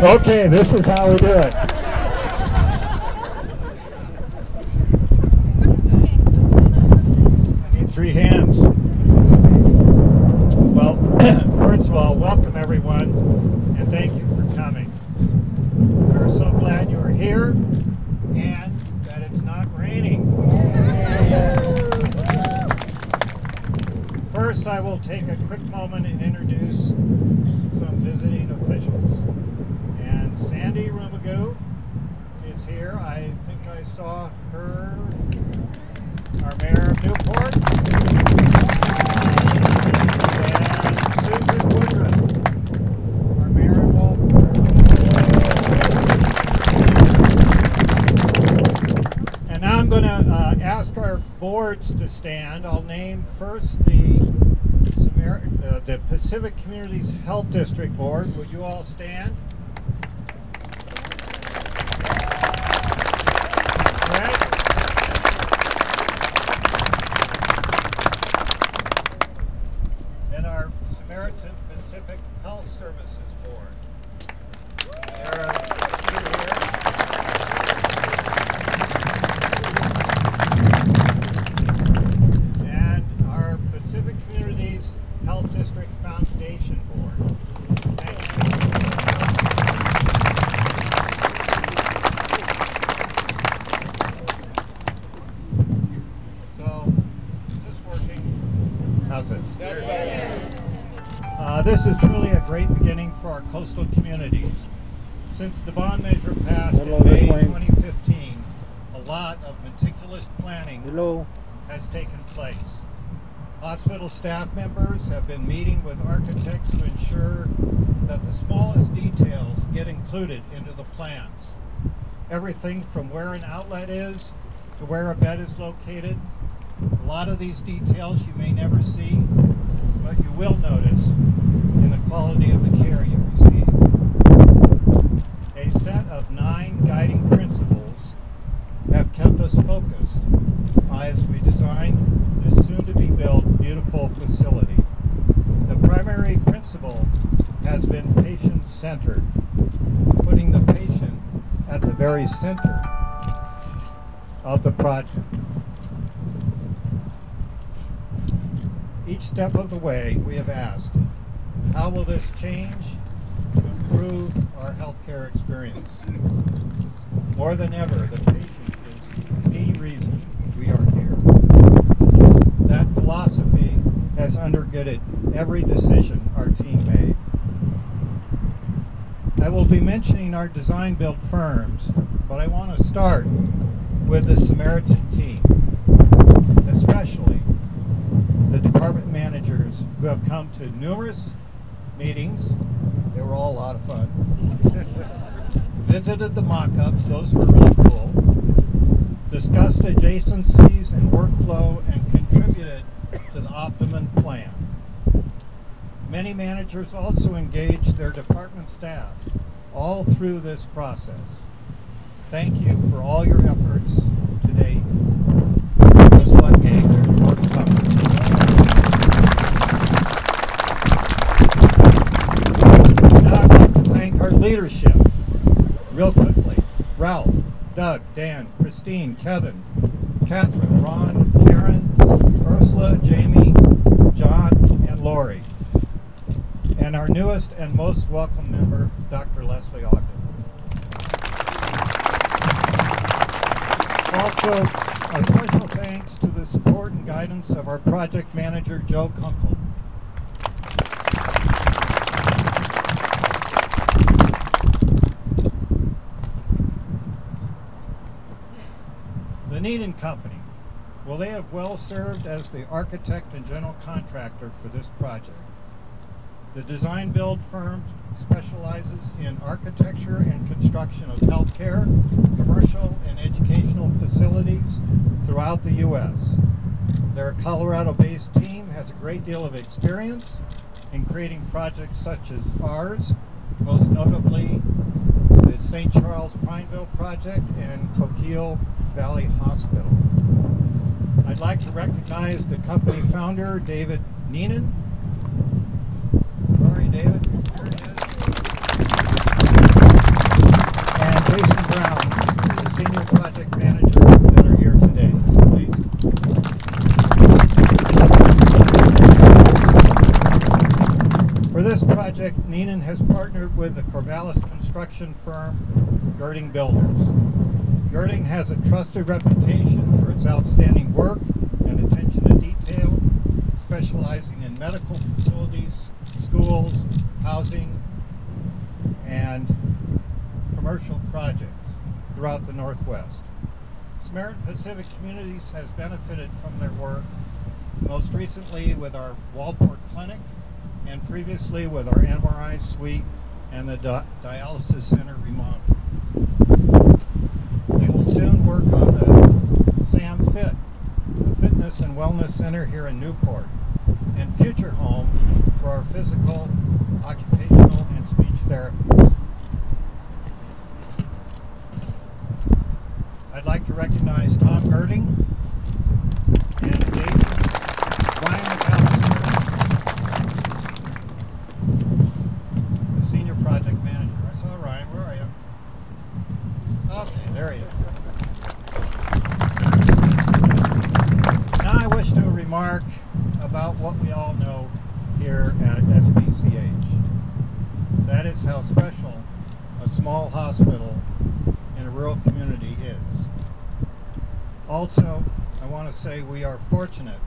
Okay, this is how we do it. I need 3 hands. Well, first of all, welcome everyone, and thank you for coming. We're so glad you're here, and that it's not raining. First, I will take a quick moment and introduce some visiting officials. And Sandy Rumagoo is here. I think I saw her, our mayor of Newport. And Susan Woodruff, our mayor of Walport. And now I'm going to ask our boards to stand. I'll name first the Pacific Communities Health District Board. Would you all stand? Pacific Health Services Board. There are a few here. And our Pacific Communities Health District Foundation Board. Thank you. So, is this working? How's this? This is truly a great beginning for our coastal communities. Since the bond measure passed in May 2015, a lot of meticulous planning has taken place. Hospital staff members have been meeting with architects to ensure that the smallest details get included into the plans. Everything from where an outlet is to where a bed is located. A lot of these details you may never see, but you will notice in the quality of the care you receive. A set of 9 guiding principles have kept us focused as we design this soon-to-be-built beautiful facility. The primary principle has been patient-centered, putting the patient at the very center of the project. Each step of the way we have asked, how will this change to improve our healthcare experience? More than ever, the patient is the reason we are here. That philosophy has undergirded every decision our team made. I will be mentioning our design-build firms, but I want to start with the Samaritan team, especially the department managers who have come to numerous meetings. They were all a lot of fun. Visited the mock-ups, those were really cool. Discussed adjacencies and workflow and contributed to the optimum plan. Many managers also engaged their department staff all through this process. Thank you for all your efforts to date. This one gang, there's more to come. Now I'd like to thank our leadership, real quickly. Ralph, Doug, Dan, Christine, Kevin, Catherine, Ron, Karen, Ursula, Jamie, John, and Lori. And our newest and most welcome member, Dr. Leslie Ogden. Also, a special thanks to the support and guidance of our project manager, Joe Kunkel. The Needham Company. Well, they have well served as the architect and general contractor for this project. The design-build firm specializes in architecture and construction of healthcare, commercial, and educational facilities throughout the U.S. Their Colorado-based team has a great deal of experience in creating projects such as ours, most notably the St. Charles Pineville project and Coquille Valley Hospital. I'd like to recognize the company founder, David Neenan. Sorry, David. Here he is. project, Neenan has partnered with the Corvallis construction firm, Girding Builders. Girding has a trusted reputation for its outstanding work and attention to detail, specializing in medical facilities, schools, housing, and commercial projects throughout the Northwest. Samaritan Pacific Communities has benefited from their work, most recently with our Waldport Clinic, and previously with our MRI suite and the dialysis center remodel. We will soon work on the Sam Fit, the fitness and wellness center here in Newport, and future home for our physical, occupational, and speech therapists. I'd like to recognize Tom Girding and Jason Ryan McAllister, the Senior Project Manager. I saw Ryan. Where are you? Okay, there he is. Now I wish to remark about what we all know here at SPCH. That is how special a small hospital in a rural community is. Also, I want to say we are fortunate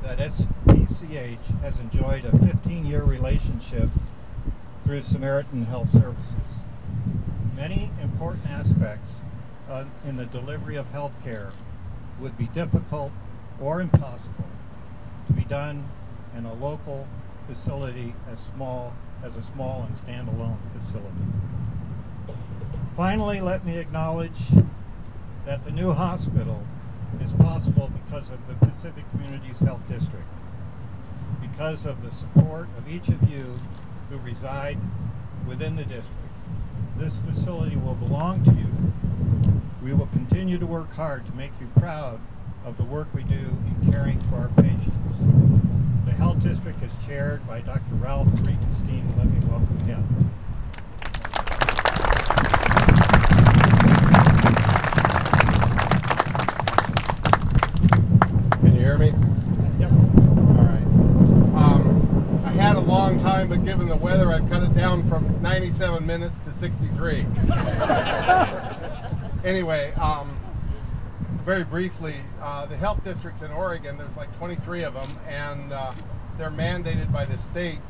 that SPCH has enjoyed a 15-year relationship through Samaritan Health Services. Many important aspects in the delivery of health care would be difficult or impossible to be done in a local facility as small as a small and standalone facility. Finally, let me acknowledge that the new hospital is possible because of the Pacific Communities Health District, because of the support of each of you who reside within the district. This facility will belong to you. We will continue to work hard to make you proud of the work we do in caring for our patients. The Health District is chaired by Dr. Ralph Riekenstein. Let me welcome him. Can you hear me? Yep. All right. I had a long time, but given the weather, I've cut it down from 97 minutes to 63. Anyway, very briefly, the health districts in Oregon, there's like 23 of them, and they're mandated by the state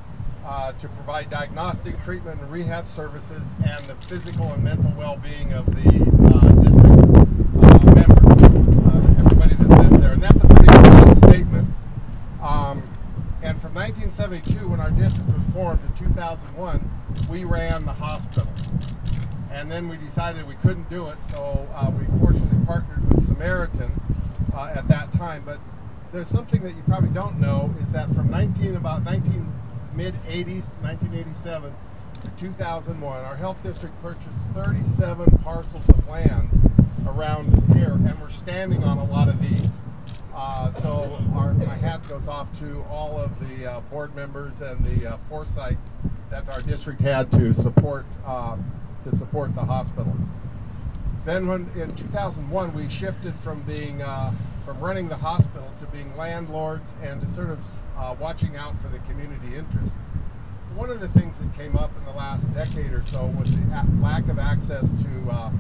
to provide diagnostic, treatment, and rehab services and the physical and mental well-being of the district members, everybody that lives there. And that's a pretty broad statement. And from 1972, when our district was formed, to 2001, we ran the hospital. And then we decided we couldn't do it, so we fortunately partnered with Samaritan at that time. But there's something that you probably don't know, is that from mid-80s, 1987 to 2001, our health district purchased 37 parcels of land around here, and we're standing on a lot of these. So my hat goes off to all of the board members and the foresight that our district had to support the hospital. Then in 2001, we shifted from being from running the hospital to being landlords and to sort of watching out for the community interest. One of the things that came up in the last decade or so was the lack of access to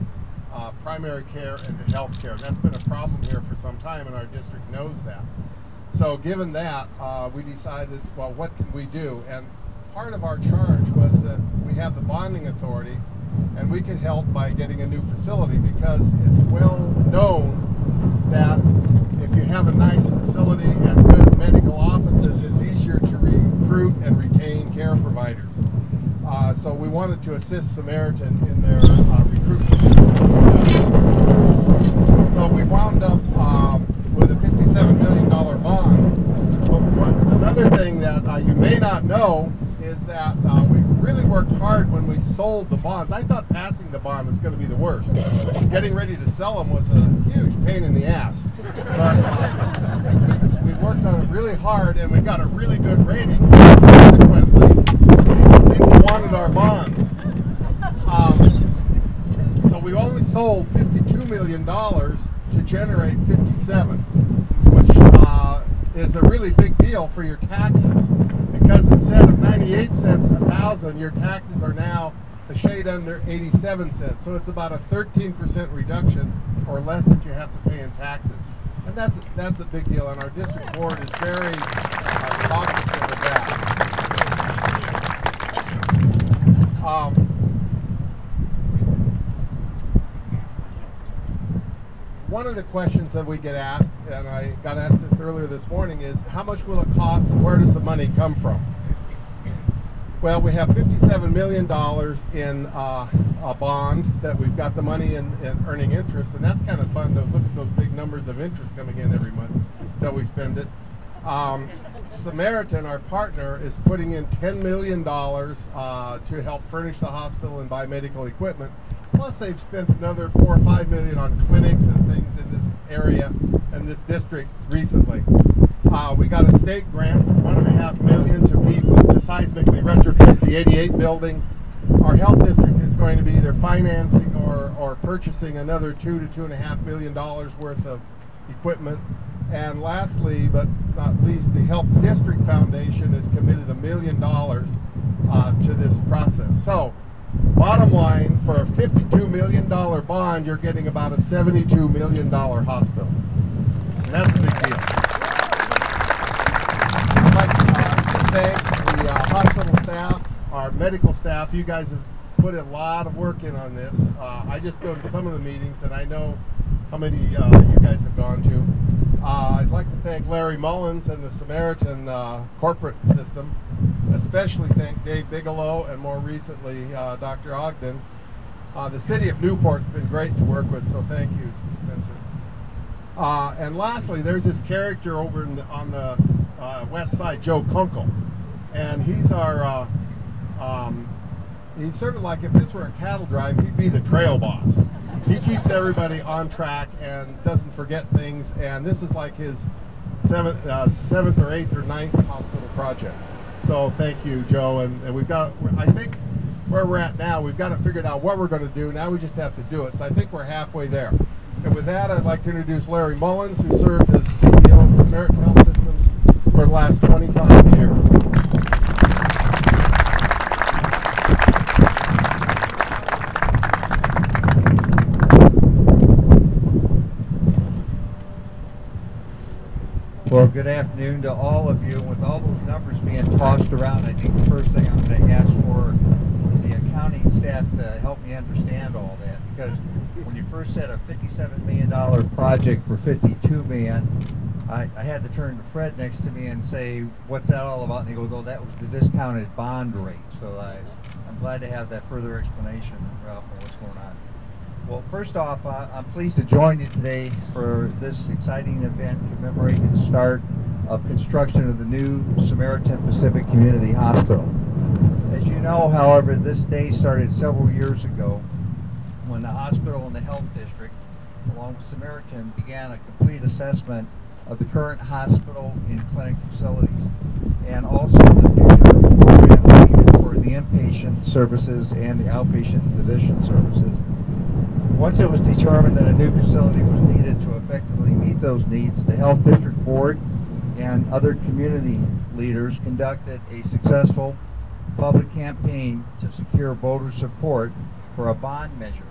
primary care and to health care. That's been a problem here for some time, and our district knows that. So given that, we decided, well, what can we do? And part of our charge was that we have the bonding authority, and we can help by getting a new facility, because it's well known that if you have a nice facility and good medical offices, it's easier to recruit and retain care providers. So we wanted to assist Samaritan in their recruitment. So we wound up with a $57 million bond. But another thing that you may not know is that we really worked hard when we sold the bonds. I thought passing the bond was going to be the worst. Getting ready to sell them was a huge pain in the ass. But we worked on it really hard, and we got a really good rating. Consequently, people wanted our bonds. So we only sold $52 million to generate 57, which is a really big deal for your taxes, because instead of 98 cents a thousand, your taxes are now a shade under 87 cents. So it's about a 13% reduction or less that you have to pay in taxes. And that's a big deal, and our district board is very cognizant of that. One of the questions that we get asked, and I got asked this earlier this morning, is how much will it cost and where does the money come from? Well, we have $57 million in a bond that we've got the money in earning interest, and that's kind of fun to look at those big numbers of interest coming in every month that we spend it. Samaritan, our partner, is putting in $10 million to help furnish the hospital and buy medical equipment. Plus, they've spent another $4 or $5 million on clinics and things in this area and this district recently. We got a state grant for $1.5 million to seismically retrofit the 88 building. Our health district is going to be either financing or purchasing another $2 to $2.5 million worth of equipment. And lastly, but not least, the Health District Foundation has committed $1 million to this process. So, bottom line, for a $52 million bond, you're getting about a $72 million hospital. And that's a big deal. I'd like to thank the hospital staff, our medical staff. You guys have put a lot of work in on this. I just go to some of the meetings, and I know how many you guys have gone to. I'd like to thank Larry Mullins and the Samaritan corporate system. Especially thank Dave Bigelow and more recently Dr. Ogden. The city of Newport's been great to work with, so thank you, Spencer. And lastly, there's this character over on the west side, Joe Kunkel, and he's our he's sort of like, if this were a cattle drive, he'd be the trail boss. He keeps everybody on track and doesn't forget things, and this is like his seventh or eighth or ninth hospital project. So thank you, Joe, and we've got, I think where we're at now, we've got to figure out what we're going to do. Now we just have to do it. So I think we're halfway there. And with that, I'd like to introduce Larry Mullins, who served as CEO of Samaritan Health Systems for the last 25 years. Well, good afternoon to all of you. With all those numbers being tossed around, I think the first thing I'm going to ask for is the accounting staff to help me understand all that. Because when you first said a $57 million project for $52 million, I had to turn to Fred next to me and say, what's that all about? And he goes, oh, that was the discounted bond rate. So I'm glad to have that further explanation, Ralph, on what's going on. Well, first off, I'm pleased to join you today for this exciting event commemorating the start of construction of the new Samaritan Pacific Community Hospital. As you know, however, this day started several years ago when the hospital and the health district, along with Samaritan, began a complete assessment of the current hospital and clinic facilities, and also the future program needed for the inpatient services and the outpatient physician services. Once it was determined that a new facility was needed to effectively meet those needs, the Health District Board and other community leaders conducted a successful public campaign to secure voter support for a bond measure,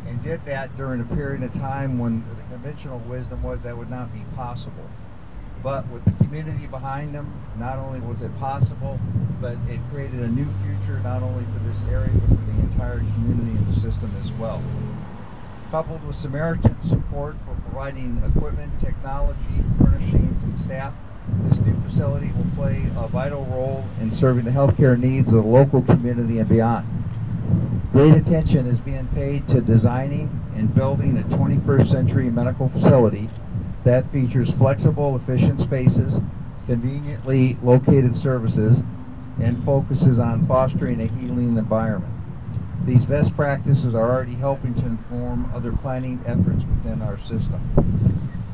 and did that during a period of time when the conventional wisdom was that would not be possible. But with the community behind them, not only was it possible, but it created a new future not only for this area, but for the entire community and the system as well. Coupled with Samaritan's support for providing equipment, technology, furnishings, and staff, this new facility will play a vital role in serving the healthcare needs of the local community and beyond. Great attention is being paid to designing and building a 21st century medical facility that features flexible, efficient spaces, conveniently located services, and focuses on fostering a healing environment. These best practices are already helping to inform other planning efforts within our system.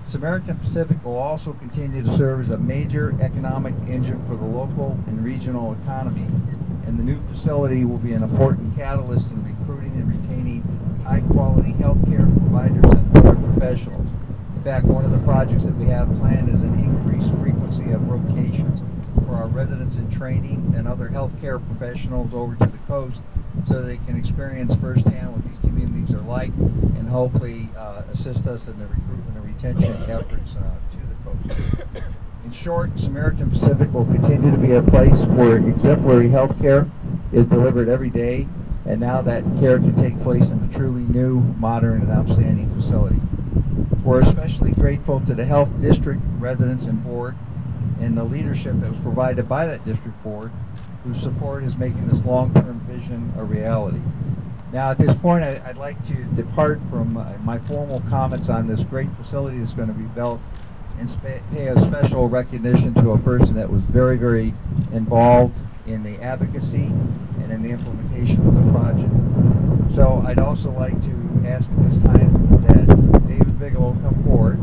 Samaritan Pacific will also continue to serve as a major economic engine for the local and regional economy, and the new facility will be an important catalyst in recruiting and retaining high-quality healthcare providers and other professionals. In fact, one of the projects that we have planned is an increased frequency frequency of rotations for our residents in training and other healthcare professionals over to the coast so they can experience firsthand what these communities are like and hopefully assist us in the recruitment and retention efforts to the coast. In short, Samaritan Pacific will continue to be a place where exemplary health care is delivered every day, and now that care can take place in a truly new, modern, and outstanding facility. We're especially grateful to the Health District residents and board and the leadership that was provided by that district board, whose support is making this long-term vision a reality. Now, at this point, I'd like to depart from my formal comments on this great facility that's going to be built and pay a special recognition to a person that was very, very involved in the advocacy and in the implementation of the project. So I'd also like to ask at this time that David Bigelow come forward.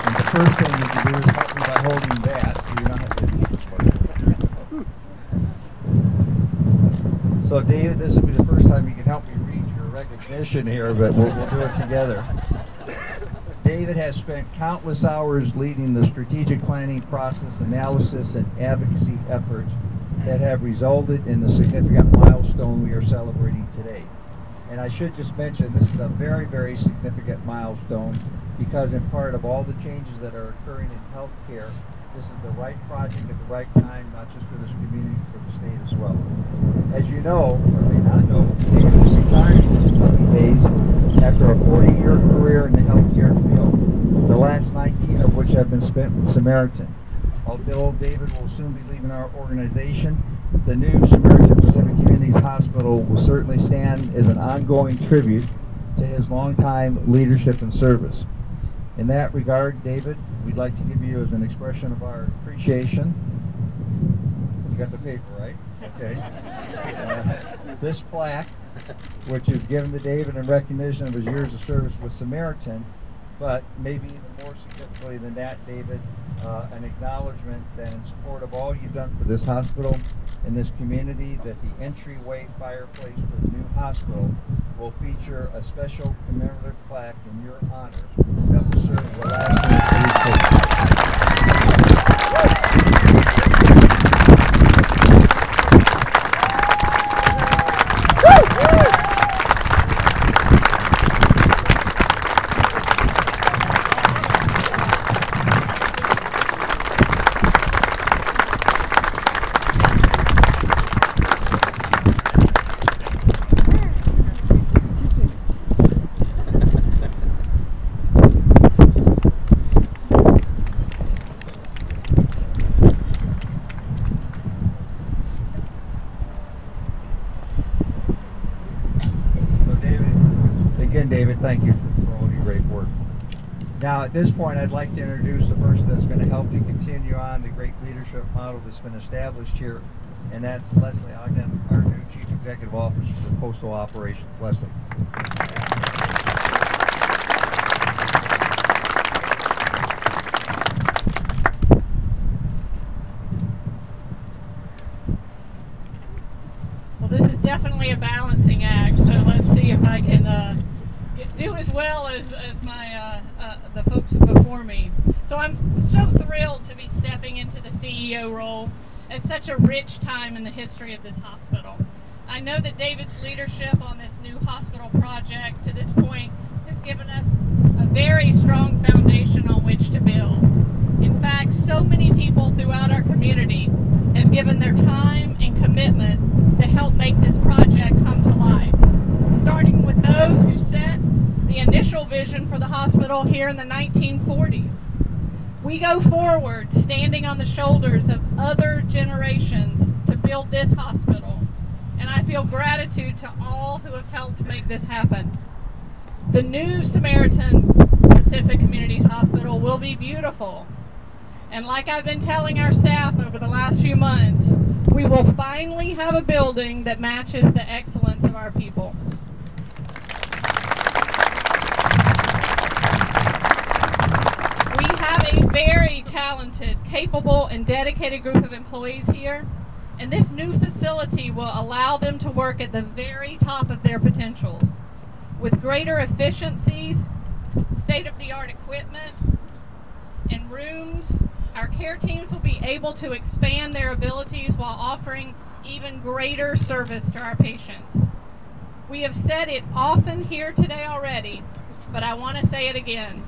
And the first thing you can do is help me by holding that, so you don't have to keep it. So David, this will be the first time you can help me read your recognition here, but we'll do it together. David has spent countless hours leading the strategic planning process, analysis, and advocacy efforts that have resulted in the significant milestone we are celebrating today. And I should just mention, this is a very, very significant milestone because in part of all the changes that are occurring in healthcare, this is the right project at the right time, not just for this community, but for the state as well. As you know, or may not know, David is retiring in 20 days after a 40-year career in the healthcare field, the last 19 of which have been spent with Samaritan. Although David will soon be leaving our organization, the new Samaritan Pacific Communities Hospital will certainly stand as an ongoing tribute to his longtime leadership and service. In that regard, David, we'd like to give you as an expression of our appreciation. You got the paper, right? Okay. This plaque, which is given to David in recognition of his years of service with Samaritan, but maybe even more significantly than that, David, an acknowledgement that in support of all you've done for this hospital and this community, that the entryway fireplace for the new hospital will feature a special commemorative plaque in your honor that will serve as a lasting David, thank you for all your great work. Now, at this point, I'd like to introduce the person that's going to help you continue on the great leadership model that's been established here, and that's Leslie Ogden, our new Chief Executive Officer for Coastal Operations. Leslie. Well, this is definitely a balancing act, so let's see if I can do as well as my the folks before me. So I'm so thrilled to be stepping into the CEO role at such a rich time in the history of this hospital. I know that David's leadership on this new hospital project to this point has given us a very strong foundation on which to build. In fact, so many people throughout our community have given their time and commitment to help make this project come to life, starting with those who set the initial vision for the hospital here in the 1940s. We go forward, standing on the shoulders of other generations to build this hospital, and I feel gratitude to all who have helped make this happen. The new Samaritan Pacific Communities Hospital will be beautiful, and like I've been telling our staff over the last few months, we will finally have a building that matches the excellence of our people. Very talented, capable, and dedicated group of employees here, and this new facility will allow them to work at the very top of their potentials. With greater efficiencies, state-of-the-art equipment, and rooms, our care teams will be able to expand their abilities while offering even greater service to our patients. We have said it often here today already, but I want to say it again.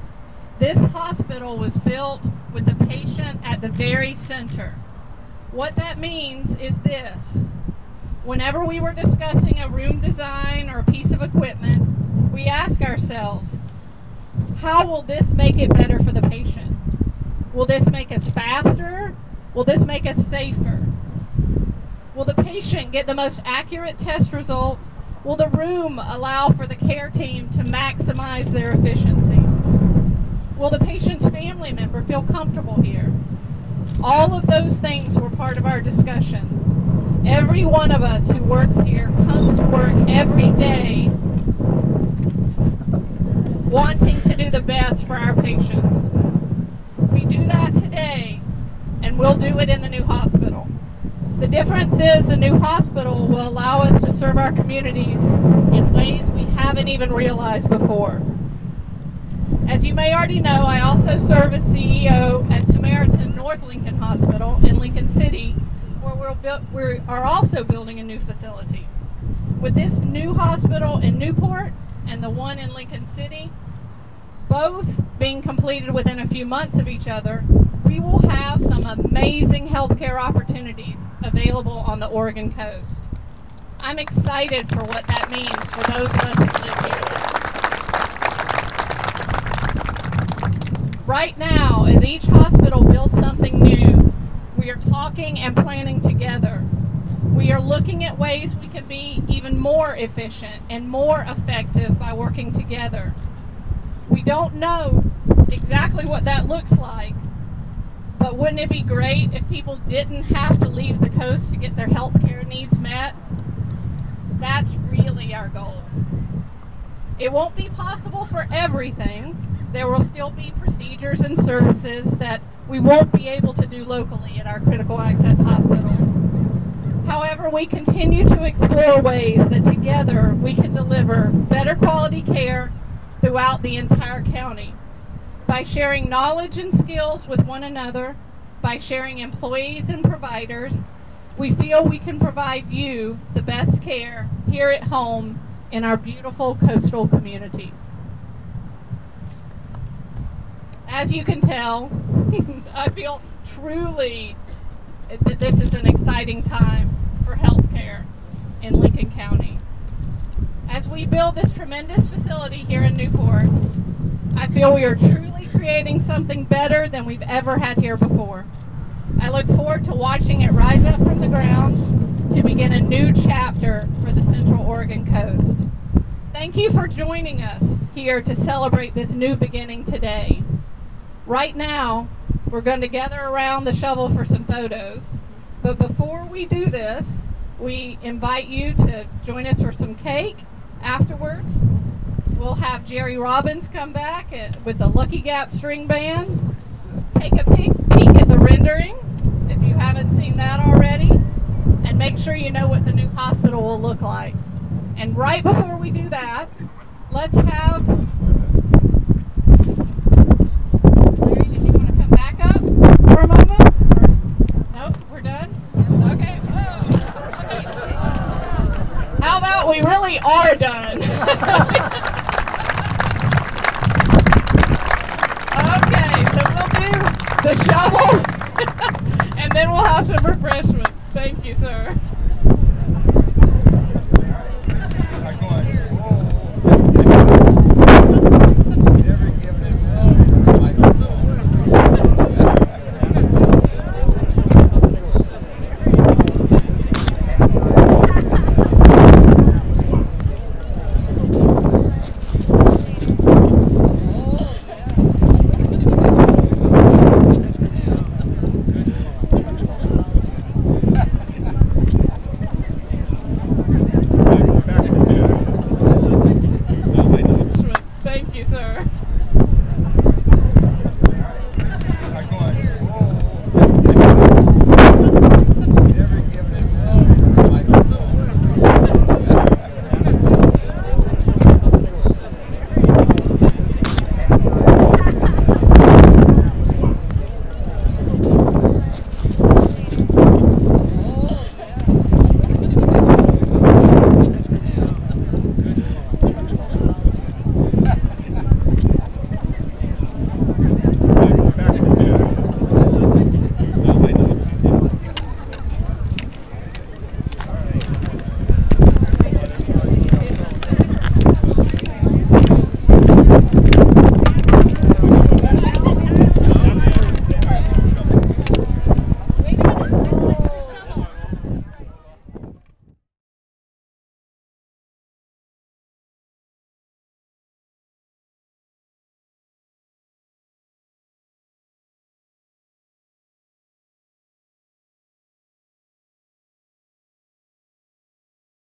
This hospital was built with the patient at the very center. What that means is this. Whenever we were discussing a room design or a piece of equipment, we ask ourselves, how will this make it better for the patient? Will this make us faster? Will this make us safer? Will the patient get the most accurate test result? Will the room allow for the care team to maximize their efficiency? Will the patient's family member feel comfortable here? All of those things were part of our discussions. Every one of us who works here comes to work every day wanting to do the best for our patients. We do that today, and we'll do it in the new hospital. The difference is the new hospital will allow us to serve our communities in ways we haven't even realized before. As you may already know, I also serve as CEO at Samaritan North Lincoln Hospital in Lincoln City, where we are also building a new facility. With this new hospital in Newport and the one in Lincoln City, both being completed within a few months of each other, we will have some amazing healthcare opportunities available on the Oregon coast. I'm excited for what that means for those of us who live here. Right now, as each hospital builds something new, we are talking and planning together. We are looking at ways we can be even more efficient and more effective by working together. We don't know exactly what that looks like, but wouldn't it be great if people didn't have to leave the coast to get their health care needs met? That's really our goal. It won't be possible for everything. There will still be procedures and services that we won't be able to do locally at our critical access hospitals. However, we continue to explore ways that together we can deliver better quality care throughout the entire county. By sharing knowledge and skills with one another, by sharing employees and providers, we feel we can provide you the best care here at home in our beautiful coastal communities. As you can tell, I feel truly that this is an exciting time for healthcare in Lincoln County. As we build this tremendous facility here in Newport, I feel we are truly creating something better than we've ever had here before. I look forward to watching it rise up from the ground to begin a new chapter for the Central Oregon coast. Thank you for joining us here to celebrate this new beginning today. Right now, we're going to gather around the shovel for some photos, but before we do this, we invite you to join us for some cake. Afterwards, we'll have Jerry Robbins come back with the Lucky Gap String Band. Take a peek at the rendering, if you haven't seen that already, and make sure you know what the new hospital will look like. And right before we do that, let's have... Larry, did you want to come back up for a moment? Or, nope, we're done? Okay. Okay. How about we really are done? Okay, so we'll do the shovel, and then we'll have some refreshments. Thank you, sir.